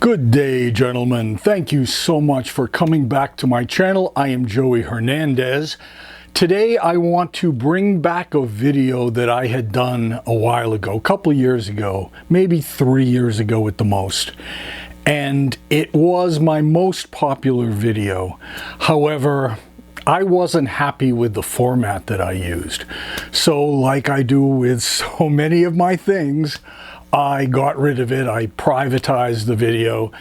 Good day, gentlemen. Thank you so much for coming back to my channel. I am Joey Hernandez. Today I want to bring back a video that I had done a while ago, a couple years ago, maybe 3 years ago at the most. And it was my most popular video. However, I wasn't happy with the format that I used. So like I do with so many of my things, I got rid of it. I privatized the video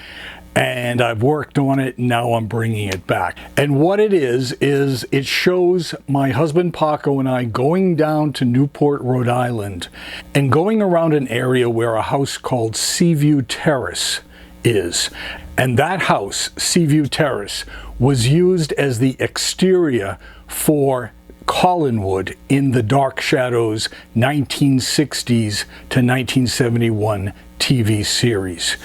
and I've worked on it. Now I'm bringing it back. And what it is it shows my husband Paco and I going down to Newport, Rhode Island and going around an area where a house called Seaview Terrace is. And that house, Seaview Terrace, was used as the exterior for Collinwood in the Dark Shadows 1960s to 1971 TV series.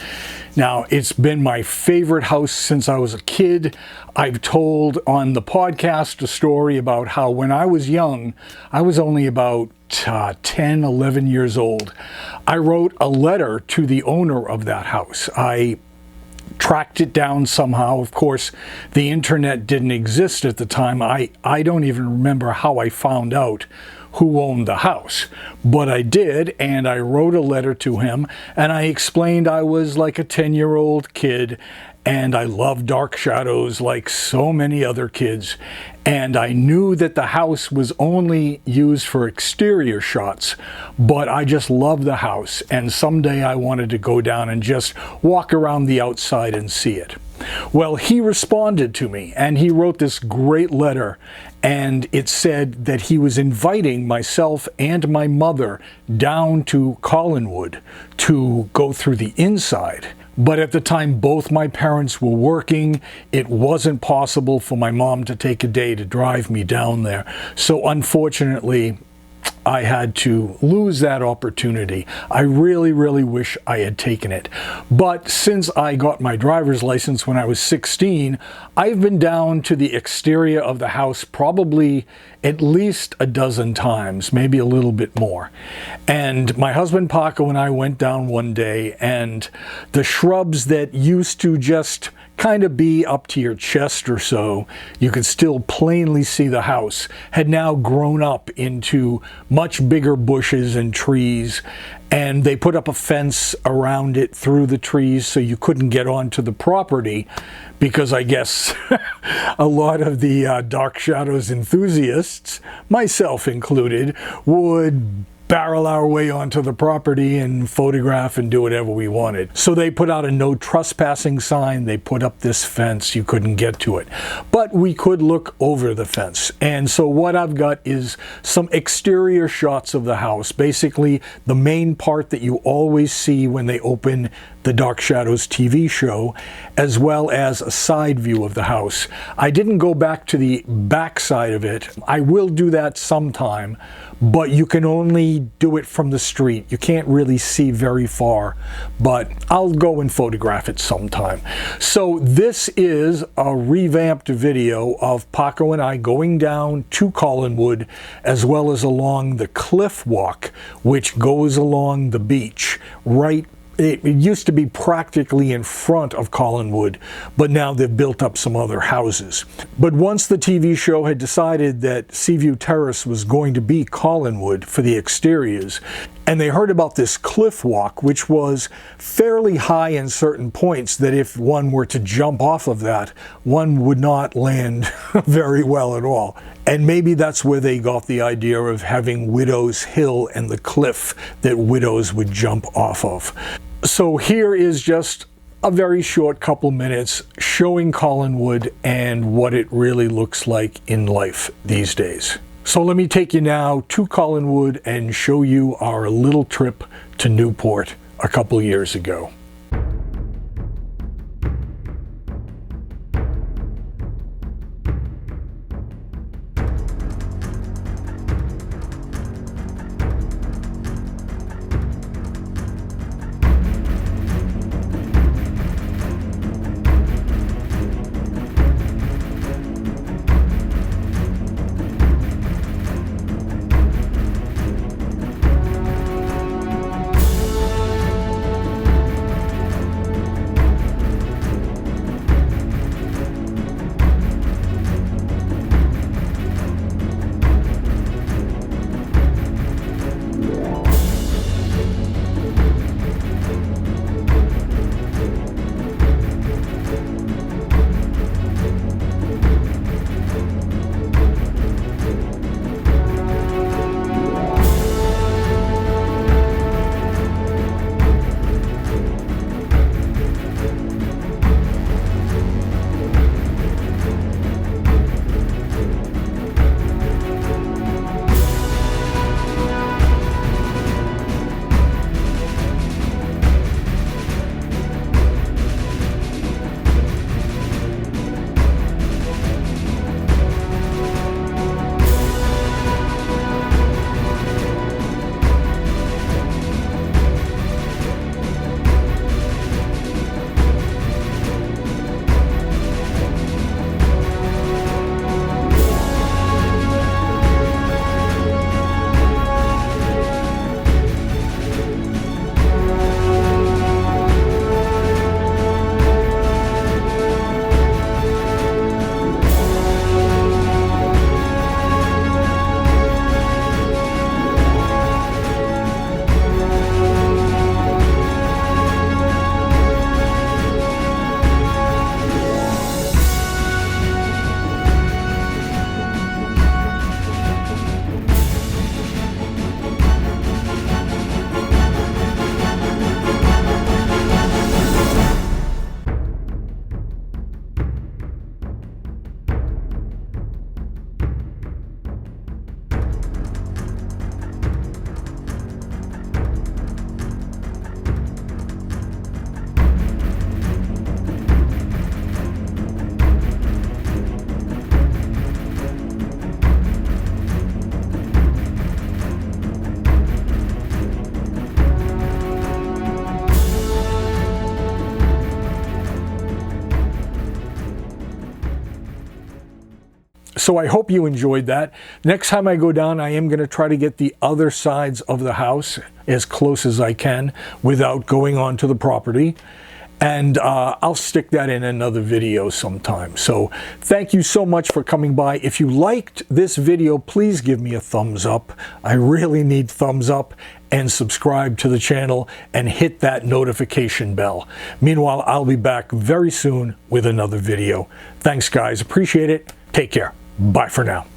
Now, it's been my favorite house since I was a kid. I've told on the podcast a story about how when I was young, I was only about 10, 11 years old. I wrote a letter to the owner of that house. I tracked it down somehow. Of course, the internet didn't exist at the time. I don't even remember how I found out who owned the house, but I did, and I wrote a letter to him and I explained I was like a 10-year-old kid and I loved Dark Shadows like so many other kids, and I knew that the house was only used for exterior shots, but I just loved the house, and someday I wanted to go down and just walk around the outside and see it. Well, he responded to me and he wrote this great letter, and it said that he was inviting myself and my mother down to Collinwood to go through the inside. But at the time, both my parents were working. It wasn't possible for my mom to take a day to drive me down there. So unfortunately, I had to lose that opportunity. I really, really wish I had taken it. But since I got my driver's license when I was 16, I've been down to the exterior of the house probably at least a dozen times, maybe a little bit more. And my husband Paco and I went down one day, and the shrubs that used to just kind of be up to your chest or so, you could still plainly see the house, had now grown up into much bigger bushes and trees, and they put up a fence around it through the trees so you couldn't get onto the property, because I guess a lot of the Dark Shadows enthusiasts, myself included, would barrel our way onto the property and photograph and do whatever we wanted. So they put out a no trespassing sign. They put up this fence. You couldn't get to it, but we could look over the fence. And so what I've got is some exterior shots of the house, basically the main part that you always see when they open the Dark Shadows TV show, as well as a side view of the house. I didn't go back to the back side of it. I will do that sometime, but you can only do it from the street. You can't really see very far, but I'll go and photograph it sometime. So this is a revamped video of Paco and I going down to Collinwood, as well as along the cliff walk, which goes along the beach right. It used to be practically in front of Collinwood, but now they've built up some other houses. But once the TV show had decided that Seaview Terrace was going to be Collinwood for the exteriors, and they heard about this cliff walk, which was fairly high in certain points, that if one were to jump off of that, one would not land very well at all. And maybe that's where they got the idea of having Widow's Hill and the cliff that widows would jump off of. So here is just a very short couple minutes showing Collinwood and what it really looks like in life these days. So let me take you now to Collinwood and show you our little trip to Newport a couple years ago. So I hope you enjoyed that. Next time I go down, I am going to try to get the other sides of the house as close as I can without going onto the property. And I'll stick that in another video sometime. So thank you so much for coming by. If you liked this video, please give me a thumbs up. I really need thumbs up, and subscribe to the channel and hit that notification bell. Meanwhile, I'll be back very soon with another video. Thanks guys, appreciate it. Take care. Bye for now.